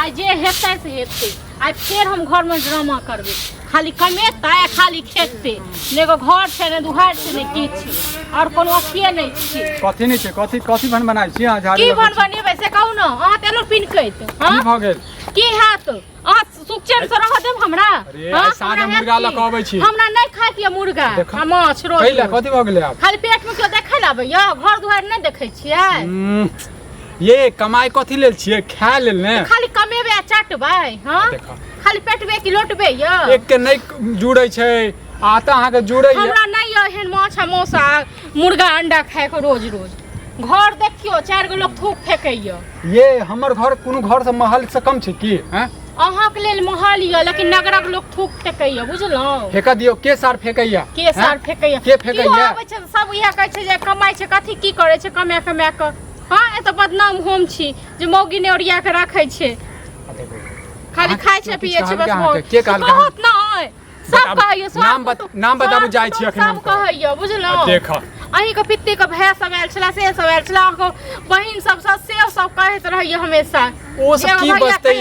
आज जे हेतै से हेतै आज फिर हम घर में ड्रामा करबे खाली कमेता खाली खेतै नेगो घर छै ने दुहार छै ने किछ और कोनो अथिए नहीं छै कथि नहीं छै कथि बन बनाइ छी अहाँ झाड़ी की बन बनेबै से कहू न अहाँ तेलो पिनकैत हां की भ गेल की हात अहाँ सुखचैन से रह देब हमरा हां साँझ मुर्गा लकाबै छी हमरा नहीं खाय के मुर्गा आ माछ रोज कैला कथि भ गेलै आब खाली पेट में क्यों देखै ल आबैया घर दुहार नहीं देखै छियै ये कमाई कथि लेल छियै खाय लेल ने खाली कमेबे आ चाटबै हां खाली पेटबे कि लोटबे य एक के नहीं जुड़ै छै आता अहाँ के जुड़ै हमरा नहीं य एहन माछ मौसा मुर्गा अंडा खाय के रोज घर देखियो 4 गो लोग थूक फेकैया ये हमर घर कोनो घर से महल से कम छै की हैं अहाँ के लेल महल य लेकिन नगरक लोग थूक फेकैया बुझलौ फेका दियो के सार फेकैया के सार फेकैया के फेकैया आबै छै सब इहा कहै छै जे कमाई छै कथि की करै छै कमा के हां ए त बदनाम हम छी जे मौगी ने ओरिया के राखै छै खाली खाय छै पियै छै बस के कहल बहुत नै सब कहैया नाम बताबू जाइ छी अखन सब कहैया बुझलौ देख अहीं के पित्ती के भै सब आयल छला से सब आयल छला को बहिन सब से सब कहैत रहैया हमेशा ओ सब की बसतै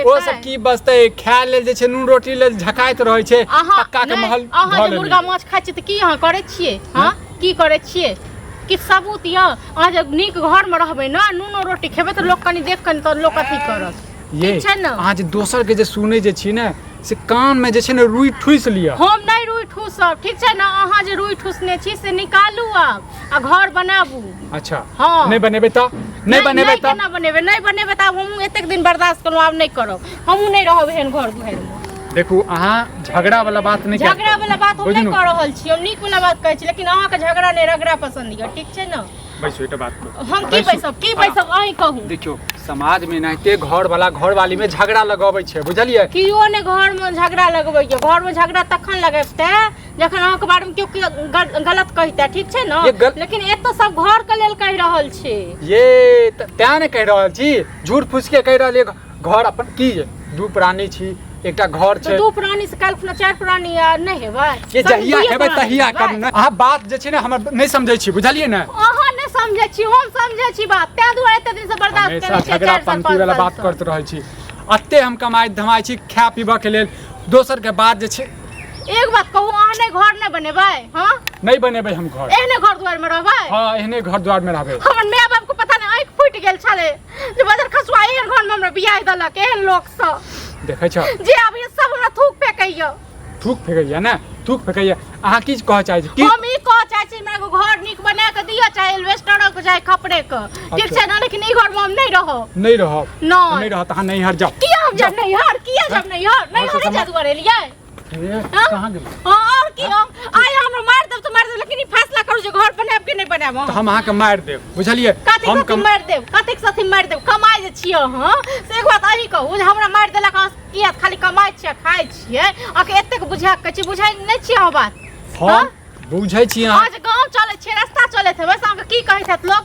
ओ सब की बसतै खाय लेल जे छै नून रोटी लेल झकाइत रहै छै पक्का के महल अहाँ जे मुर्गा माछ खाय छी त की अहाँ करै छियै हां की करै छियै कि सबूत य अहाँ जब नीक घर में रहबै ना नून रोटी खेबै त लोग कनी देख कनी त लोग अथी करत ये अहाँ जे दोसर के जे सुनै जे छी ने से कान में जे छै ने रुई ठुस लिया हम नहीं रुई ठुसब ठीक छै ना अहाँ जे रुई ठुसने छी से निकालू आ घर बनाबू अच्छा हाँ। नहीं बनेबे त नहीं बनेबे त नहीं बनेबे त हम एतेक दिन बर्दाश्त करब आब नहीं करब हमहू नहीं रहब एहन घर में देखू अहाँ झगड़ा वाला बात नहीं झगड़ा वाला बात हम नहीं कर रहल छी हम नीक वाला बात कहै छी लेकिन अहाँ के झगड़ा नहीं रगड़ा पसंद य ठीक छै ना बैसो एटा बात को हम की बैसब अहीं कहू देखियो समाज में नाते घर वाला घर वाली में झगड़ा लगाबै छै बुझलियै कियो ने घर में झगड़ा लगबै छै घर में झगड़ा तखन लगैते जखन अहाँ के बारे में कियो गलत कहते ठीक छै ना लेकिन एत सब घर के लेल कह रहल छी ये त्या ने कह रहल छी झूठ फूस के कह रहल घर अपन की दू प्राणी छी एकटा घर छै दू प्राणी से काल खुना 4 प्राणी नहीं हेबै ये जहिया हेबै तहिया करू ना अहाँ बात जे छै ने हमर नहीं समझै छी बुझलियै ना अहाँ नहीं समझै छी हम समझै छी बात त्या दुआरे एते दिन से बर्दाश्त करै छी झगड़ा पंक्ति वाला बात करत रहै छी अत्ते हम कमाई धमाई छी खा पीबा के लेल दोसर के बात जे छै एक बात कहू अहाँ ने घर नहीं बनेबै हां नहीं बनेबै हम घर एहने घर द्वार में रहबै हां एहने घर द्वार में रहबै हमर माय बाप को पता नहीं आंख फूट गेल छले जे बजर खसुआ एहन घर में हमरा बियाह दलक एहन लोक स देखै छ जे अब ये सब हमरा थूक फेकैया ना थूक फेकैया अहाँ की कह चाहै छी हम ई कह चाहै छी हमरा को घर नीक बना के दियो चाहे इन्वेस्टर को चाहे खपड़े के ठीक छै ना लेकिन ई घर में हम नहीं रहब नहीं रहत अहाँ नहीं हर जाओ किया हम जब नहीं हर नहीं जादू करे लिए कहां गेल और की आय हमरा मार देब तो मार देब लेकिन ई फैसला करू जे घर बनाब के नहीं बनाब हम अहाँ के मार देब बुझलियै हम मार देब कतेक साथी मार देब कमाई जे छियै हां से एक बात अही कहू जे हमरा मार देला किया खाली कमाई छियै खाय छियै आके एतेक बुझा के छी बुझाई नहीं छियै हम बात हां बुझै छी अहाँ आज गांव चले छै रास्ता चले छै बस अहाँ की कहै छथि लोग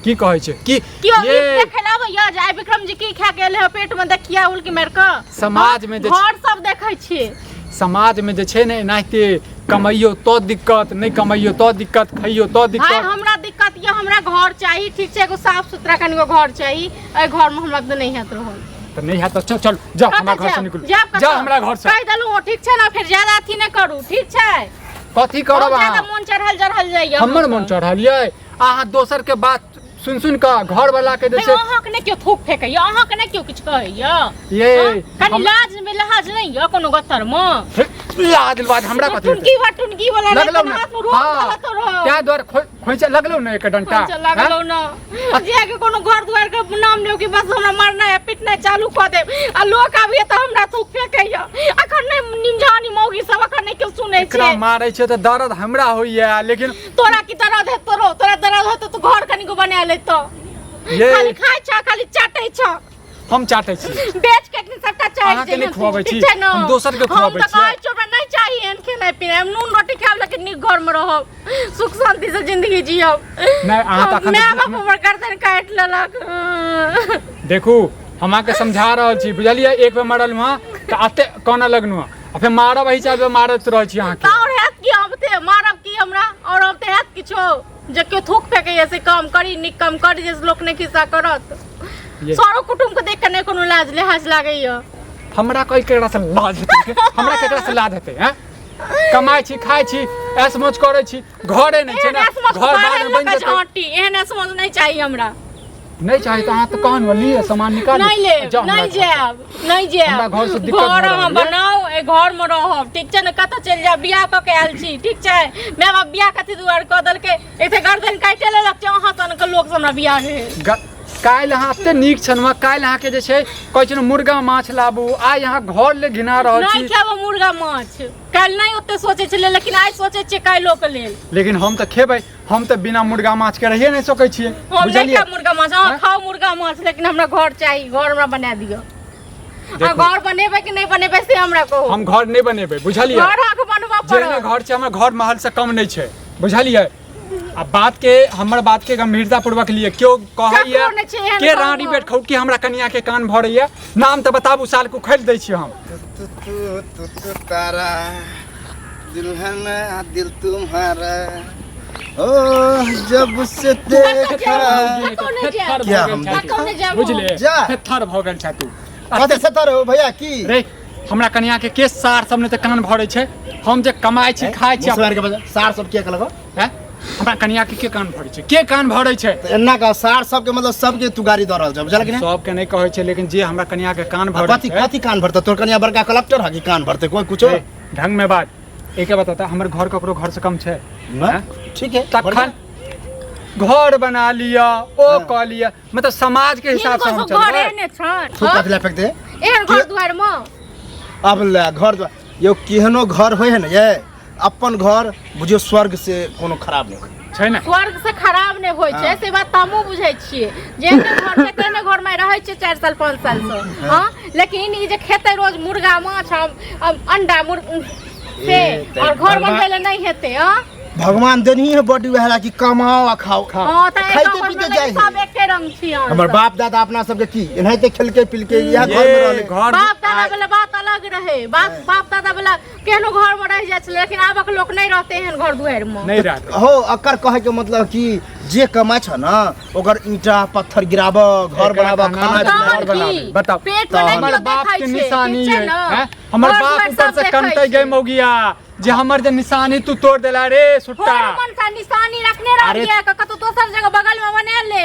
की कहै छै कि ये देखलाबै या जाय विक्रम जी की खा गेल है पेट में देखिया उल्की मार के समाज में घर सब देखै छी समाज में जे छै ने एनाहिते कमाइयो तो दिक्कत नहीं कमाइयो तो दिक्कत खाइयो तो दिक्कत हां हमरा दिक्कत ये हमरा घर चाहिए ठीक छै एगो साफ सुथरा कनिगो घर चाहिए ए घर में हमरा नहीं हैत रहल त नहीं हैत त चल जा हमरा घर से निकल जा हमरा घर से कह देलु ठीक छै ना फिर ज्यादा अथी नहीं करू ठीक छै कथी करब अहाँ ज्यादा मन चढ़ल जाइए हमर मन चढ़लियै अहाँ दोसर के बात सुन का घर वाला के जैसे अहाँ के ने क्यों थूक फेकैया अहाँ के ने क्यों किछ कहैया ये कनी लाज में लहाज नहीं य कोनो गतर में लाज लवाज हमरा कथि टुनकी वाला लगलो हाथ में रोक गलत रहो त्या द्वार खोइचा लगलो न एक डंटा लगलो न जे के कोनो घर द्वार के नाम लेओ कि बस हमरा मारना है पिटना चालू क दे आ लोग आबिए त हमरा थूक फेकैया अखन नहीं निमजानी मौगी सब अखन नहीं क्यों सुनै छै एकरा मारै छै त दर्द हमरा होइया लेकिन तोरा की दर्द है तोरा दर्द हो त तू घर कनिको बना ले तो खाली खाय छ खाली चाटै छ हम चाटै छी बेच के सबटा चाटै अहाँ के नहीं खुआबै छी हम दोसर के खुआबै छी हम त नहीं चाहिए खेनाइ पिनाइ नून रोटी खाब लेकिन नीक घर में रहब सुख शांति से जिंदगी जियब नहीं अहाँ त मैं बाप हमर गर्दन काट लेलक देखू हम के समझा रहल छी बुझलिए एक बेर मरल हुआ त अते कोना लगनु आ फिर मारब वही चाहे मारत रह छी अहाँ के और हैत की हमते मारब की हमरा और हमते हैत किछो जे के थूक फेके ऐसे काम करी निक काम करी जैसे लोग ने खिस्सा करत ये सारो कुटुंब के देख के नहीं कोनो लाज लिहाज लागैया। हमरा कोई केकरा से लाज हेतै हमरा केकरा से लाज हेतै हैं कमाई छी खाई छी ऐस मौज करै छी घरे नहीं छै ना घर बाद में बन जेतै आंटी एहन समझ नहीं चाहिए हमरा। नहीं चाहिए तो अहाँ तो कहन वाली है सामान निकाल नहीं ले नहीं जाब नहीं हमरा जाब घर से दिक्कत घर भऽ हम रहल बनाओ ए घर में रहब ठीक छै न कत चल जाब बियाह क के आयल छी ठीक छै मैं बाप बियाह कथि दुआर क दल के एते गर्दन काटि लेलक छै अहाँ सन के लोक से हमरा बियाह है काल्हि अहाँ एते नीक छनुआ काल्हि अहाँ के जे छै कहै छै मुर्गा माछ लाबू आइ अहाँ घर ले घिना रहल छी नहीं खाबो मुर्गा माछ काल नहीं ओते सोचे छले लेकिन आज सोचे छी काल्हि के लेल। लेकिन हम तो खेबै हम तो बिना मुर्गा माछ के रहिए नहीं सकै छियै हम नहीं खाब मुर्गा माछ अहाँ खाओ मुर्गा माछ लेकिन हमरा घर चाहिए घर हमरा बना दियो। आ घर बनेबै कि नहीं बनेबै से हमरा कहो। हम घर नहीं बनेबै बुझलिए घर आके बनबा जे ने घर छै हमर घर महल से कम नहीं छै बुझलिए। अब बात के हमर बात के गंभीरता पूर्वक लिए क्यों कहैया के रानी बेट खौ के हमरा कन्या के कान भरैया नाम तो बताबू साल को खरीद दै छी हम तू तारा दुल्हन दिल तुम्हारा ओ जब से देखा क्या हम बुझले जा। थर भ गेल छ तू कते से तर हो भैया की रे हमरा कन्या के केस सार सब ने त कान भरै छै हम जे कमाई छी खाई छी मुसवार के बजा सार सब के लगो हैं हमरा कन्या के कान भरै छै के कान भरै छै एन्ना का सार सब के मतलब सब के तू गाड़ी द रहल छ बुझल कि नहीं सब के नहीं कहै छै लेकिन जे हमरा कन्या के कान भरै कथि कथि कान भरता तोर कन्या बड़का कलेक्टर है कि कान भरते कोई कुछो ढंग में बात एके बताता हमर घर ककरो घर से कम छै ठीक है तखन घर बना लिया ओ क लिया मतलब समाज के हिसाब से हम घरे चलबै ने छ तू कथि ला फेंक दे एहन घर दुआर में अब ले घर यो केहनो घर होय है ना ये अपन घर बुझियो स्वर्ग से कोनो खराब नहीं होय छै ना स्वर्ग से खराब नहीं होय छै से बात हमहू बुझै छियै जेहन घर छै तेहने घर में रहै छै 4 साल 5 साल से हां लेकिन ई जे खेतै रोज मुर्गा माछ अंडा से और घर बनबै ले नहीं हेतै हां भगवान देनी है बॉडी वाला कि कमाओ आ खाओ हां त खाइते पीते जाए सब एके रंग छी हमर बाप दादा अपना सब के की एनाहिते खेलके पिलके यह घर में रहले घर बाप दादा वाला बात अलग रहे बाप दादा वाला केहनो घर में रह जाय छले लेकिन आबक लोग नहीं रहते हैं घर दुआर में नहीं रहते हो अकर कहे के मतलब कि जे कमाय छ ना ओकर ईटा पत्थर गिराब घर बनाब खाना घर बनाबे बताओ पेट में नहीं हमर तो बाप देखाई के छै, निशानी ठीक छै है ना? हैं? हमर घर बाप दुआर ऊपर सब से देखाई कनतै छै। गए मौगिया जे हमर जे निशानी तू तोड़ देला रे सुट्टा मन सा निशानी रखने रह अरे- गया कतो दोसर जगह बगल में बना ले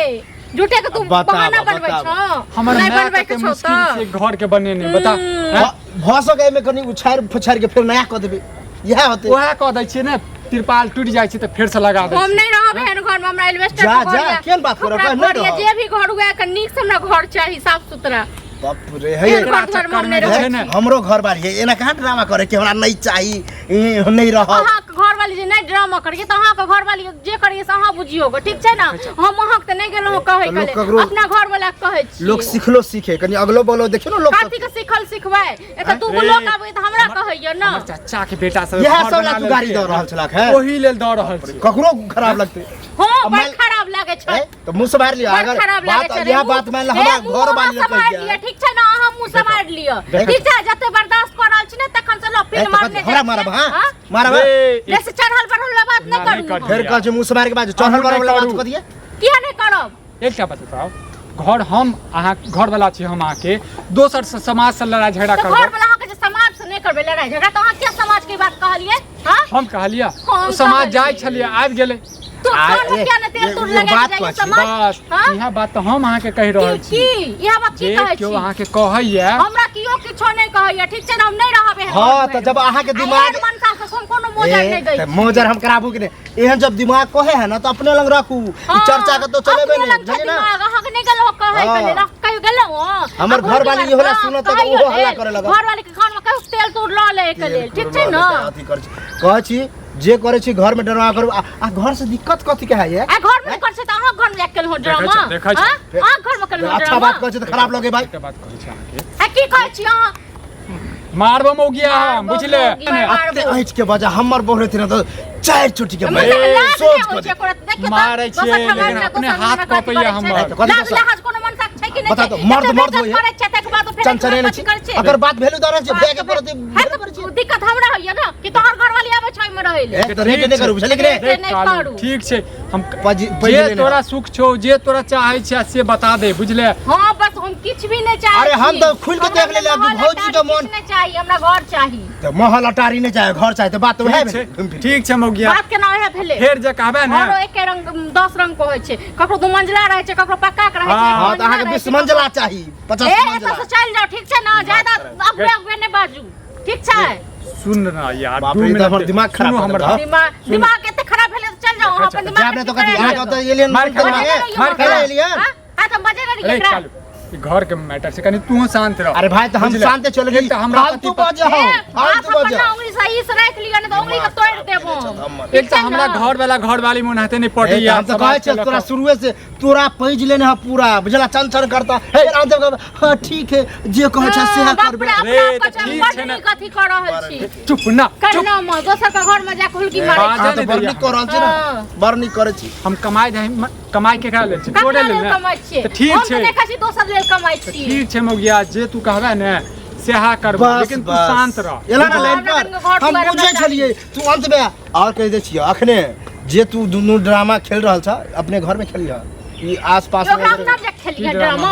झूठे के तू बताब, बहाना बनबै बताब। छ हमर नहीं नया बनबै के के छौ मुश्किल त से घर के बनेने बता हैं? भसो के में कनी उछाड़ फछाड़ के फिर नया क देबे यह होते ओहे कह दै छियै ने तिरपाल टूट जाइ छै त फेर से लगा दै हम छियै नहीं रहब एहन घर में हमरा एल्वेस्टर जा, जा, केहन बात करब? नहीं रहब। जे भी घर हुआ के नीक से हमरा घर चाहिए साफ सुथरा बाप रे है एक एकरा घर दुआर में चक्कर में नहीं जे रहब। छै ने हमरो घर बारी है एना कहाँ ड्रामा करे कि हमरा नहीं चाहिए नहीं रह अहाँ के घर वाली जे नहीं ड्रामा करिए त अहाँ के घर वाली जे करिए से अहाँ बुझियोगे ठीक छै ना हम अहाँ के नहीं गेलौ कहै लोग के ककरो- अपना घर वाला के कहै छी लोग सिखलो सीखे कनी अगलो बोलो देखियो ना लोग सब। काथी के सिखल सिखबै एत तू लोग आबै त हमरा कहैय ना हमर चाचा के बेटा सब यह घर सब बना ला तू गाड़ी लेलकै। दे रहल छलाक है ओही लेल दऽ रहल छी ककरो खराब लगते हां अब बड़ मान- खराब लागे छै है? तो मुंह से बाहर लिया बड़ अगर खराब लागे बात छै यह बात मान ला हमरा घर वाली से मार लिया ठीक छै ना अहाँ मुंह से मार लिया ठीक छै जते बर्दाश्त कर रहल छी ना तखन से लो फिर मारने हमरा मारब हां मारब ए, जैसे चढ़ल बढ़ल बात ना, न नहीं करू करू। फिर कह मुंह से मार के बाद चढ़ल वाला नहीं बात करू। कर दिए किया नहीं करब एकटा बात बताओ घर हम अहाँ घर वाला छी हम अहाँ के दोसर से समाज से लड़ाई झगड़ा तो घर करबै वाला के जे समाज से नहीं करबे लड़ाई झगड़ा तो अहाँ क्या समाज की बात कहलिए हां हम कहलिया हम ओ समाज कहलियै। जाय छलिए आबि गेलै तू आ, कान में ए, क्या न तेल ए, तूर ये लगा बात के कहै जाइए छी, समाज बस हां इहा बात तो हम अहाँ के कहि रहल छी की यह बात की जे कहै केओ छी अहाँ के कहैया हमरा कियो किछो नहीं कहैया ठीक छै ना हम नहीं रहब एहन हाँ, घर तो में। जब अहाँ के आ दिमाग- एहन मनसा से हम कोनो मोजर नहीं दै छी। मोजर हम कराबू कि नहीं एहन जब दिमाग कहे है ना तो अपने लग रखू ई चर्चा के तो चलेबे नहीं बुझलिए ना अहाँ के नहीं गेलो कहै हाँ। के रख कहियो गेलो हमर घर वाली इहो ला सुनत तो ओहो हल्ला करे लगा घर वाली के खान में कहियो तेल तूर ल ले के लेल ठीक छै ना अथी कर छी कहै छी जे करे छी घर में डरवा करू आ घर से दिक्कत कथी के है ये आ घर में कर छै त अहाँ घर में जाके हो ड्रामा देखै छै। हां घर में कर हो अच्छा ड्रामा बात कहै छी तो खराब लगे भाई एकटा बात कहै छी अहाँ के आ की कहै छी अहाँ मारबो मौगिया हम मारबो बुझले मौगिया। अते ऐठ के वजह हमर बोहरे थी ना तो चार चोटी के हम मारे सब लाज सोच नहीं को होइ छै करत देखियो मारै छियै, लेकिन अपने हाथ कपैया हमर। लाज लाज कोनो मनसा छै कि नहीं बता तो, मर्द मर्द होइए। करे छै तक बाद फेर चंचने नहीं छी अगर बात भेलू दर छै बैग पर दिक्कत हमरा होइए ना कि तोहर घर वाली आबै छै में रहै ले तो रेट नहीं करू बुझले कि नहीं से नहीं कालू, करू। ठीक छै हम पजी- जे पहिले तोरा सुख छौ जे तोरा चाहै छै से बता दे बुझले हां बस किछ भी नहीं चाहिए। अरे हम तो खुल के देख लेले भौजी के मन नहीं चाहिए, हमरा घर चाहिए। तो महल अटारी नहीं चाहे घर चाहे तो बात तो है ठीक छै मौगिया बात केना है भेले फेर जे कहबे ने और एक रंग 10 रंग को होय छै, ककरो दू मंजिला रहे छै, ककरो पक्का के रहे छै। हां तो अहाँ के 20 मंजिला चाहिए 50 मंजिला ए तो चल जाओ, ठीक छै ना, ज्यादा अगबे नहीं बाजू, ठीक छै। सुन ना यार, बाप रे हमर दिमाग खराब हमर दिमाग एते खराब भेले तो चल जाओ, अपन दिमाग आपने तो कथि यहाँ तो एलियन मार खेला एलियन हां तो बजे नहीं एकरा घर के मैटर से कनी तू शांत रह। अरे भाई तो हम शांत चल गई तो हमरा फालतू बजे हो फालतू बजे उंगली सही से रख लिया नहीं तो उंगली के तोड़ देबो। एक तो हमरा घर वाला घर वाली मुन हते नहीं पटिया। हम तो कहे छ तोरा शुरुए से तोरा पैज लेने है पूरा बुझला चंचन करता है आंसर हां ठीक है जे कहे छ से करबे रे तो ठीक छै ना, कथि कर रहल छी। चुप ना करना म दोसर के घर में जा हुलकी मारे तो बरनी कर रहल छी ना बरनी करे छी। हम कमाई जाय कमाई के करा ले छी छोड़े ले ना तो ठीक छै, हम देखै छी दोसर लेल कमाई छी। ठीक छै मौगिया जे तू कहबे ने सेहा करबो, लेकिन तू शांत रह। एला ना लाइन पर हम बुझै छलिए तू अंत में और कह दे छियै अखने जे तू दुनू ड्रामा खेल रहल छ अपने घर में खेलिया ई आसपास में खेलिया ड्रामा।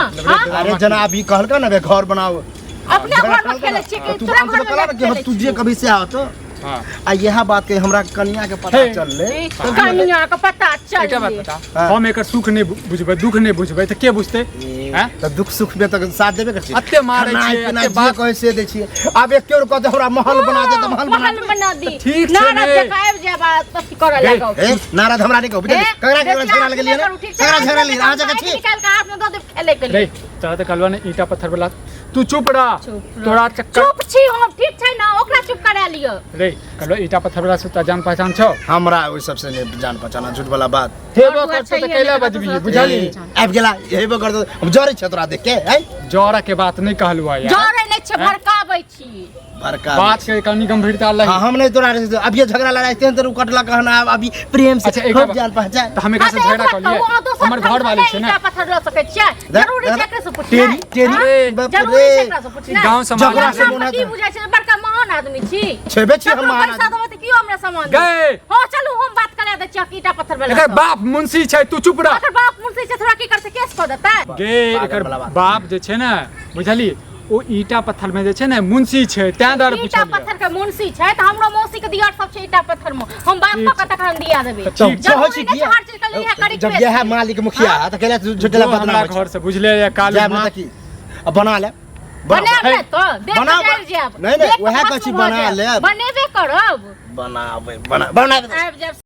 अरे जना अभी कहलका ना घर बनाओ अपने घर में खेले छी कि तोरा घर में कि तू जे कभी से आओ तो हां आ यह बात के हमरा कन्या के पता चल ले कन्या के पता चल एकटा बात बता, हम एकर सुख नहीं बुझबै दुख नहीं बुझबै त के बुझतै हैं? तो दुख सुख में तो साथ देबे कर छी अत्ते मारै छी अत्ते बात कहे से दे छी। अब एक केओ कहते हमरा महल बना दे तो महल बना दी ठीक छै ना ने देखाएब जे बात कथि कर लागौ। ए नारद हमरा नहीं कहू बुझली ककरा झगड़ा लगे लिए ककरा झगड़ा लिए आ जगह छी निकाल के हाथ में दो दे खेले के लिए। तोरा त कहलवा ने ईटा पत्थर वाला तू चुप रह, तोरा चक्कर चुप छी हम, ठीक छै ना, ओकरा चुप करा लियो रे कहलवा ईटा पत्थर वाला से त जान पहचान छौ हमरा ओइ सबसे नहीं जान पहचान झूठ वाला बात हेबो करतो त कैला बजबी बुझली आबि गेला हेबो कर दो हम जरे छ तोरा देख के हैं जरा के बात नहीं कहलवा यार, जरे नहीं छै भड़काबै छी बड़का बात के कनी गंभीरता लगी। हां हम नहीं तोरा अब ये झगड़ा लड़ाते हैं तो कटला कहना अभी प्रेम से खूब जान पहचान तो हमें कैसे झगड़ा कर लिए हमर घर वाले से ना पत्थर ल सकै छियै जरूरी छै एकरा से पूछना तेरी बाप जरूरी रे छै एकरा से पूछना गांव समाज झगड़ा से मोना की बुझाइ छै बड़का महान आदमी छी छेबे छी हम महान पैसा देबै त कियो हमरा सामान गए हो चलू हम बात करा दै छियै ईटा पत्थर वाला एकर बाप मुंशी छै, तू चुप रह। एकर बाप मुंशी छै, थोड़ा की करते केस क देतै गे एकर बाप जे छै ने बुझली ओ ईटा पत्थर में जे छै ने मुंशी छै तै दर ईटा पत्थर के मुंशी छै त हमरो मौसी के दियार सब छै ईटा पत्थर में हम बाप का तखन दिया देबै। कहो छी कि हर चीज के लिए करी जब यह मालिक मुखिया त कहला झुटला बदनाम घर से बुझले या काल की बना ले बना ले तो देख बना जाब नहीं नहीं वह कहै छी बना ले बनेबे करब बनाबे बना बना आबि जाब।